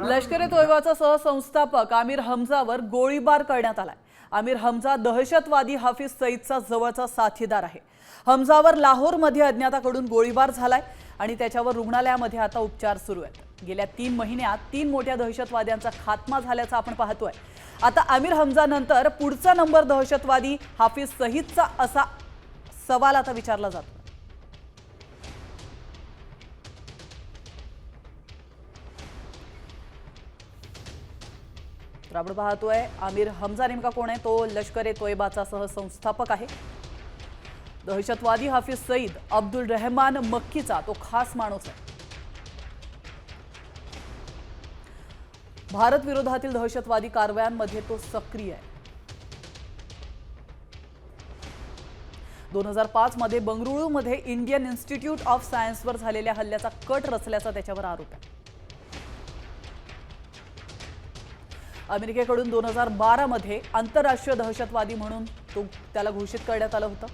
लष्कर ए तोयबाचा सहसंस्थापक आमिर हमजावर गोळीबार करण्यात आलाय। आमिर हमजा दहशतवादी हाफिज सईदचा जवळचा साथीदार आहे। हमजावर लाहोरमध्ये अज्ञाताकडून गोळीबार झालाय आणि त्याच्यावर रुग्णालयामध्ये आता उपचार सुरू आहेत। गेल्या 3 महिन्यात 3 मोठ्या दहशतवाद्यांचा खात्मा झाल्याचं आपण पाहतोय। आता आमिर हमजा नंतर पुढचा नंबर दहशतवादी हाफिज सईदचा असा सवाल आता विचारला जातो। आपण पाहतोय आमिर हमजा नेमका कोण आहे? तो लष्कर ए तोयबाचा सहसंस्थापक आहे। दहशतवादी हाफिज सईद अब्दुल रहमान मक्कीचा तो खास माणूस आहे। भारत विरोधातील दहशतवादी कारवायांमध्ये तो सक्रिय आहे। 2005 मध्ये बंगळुरूमध्ये इंडियन इन्स्टिट्यूट ऑफ सायन्सवर झालेल्या हल्ल्याचा कट रचल्याचा त्याच्यावर आरोप आहे। अमेरिकेकडून 2012 मध्ये आंतरराष्ट्रीय दहशतवादी म्हणून त्याला घोषित करण्यात आलं होतं।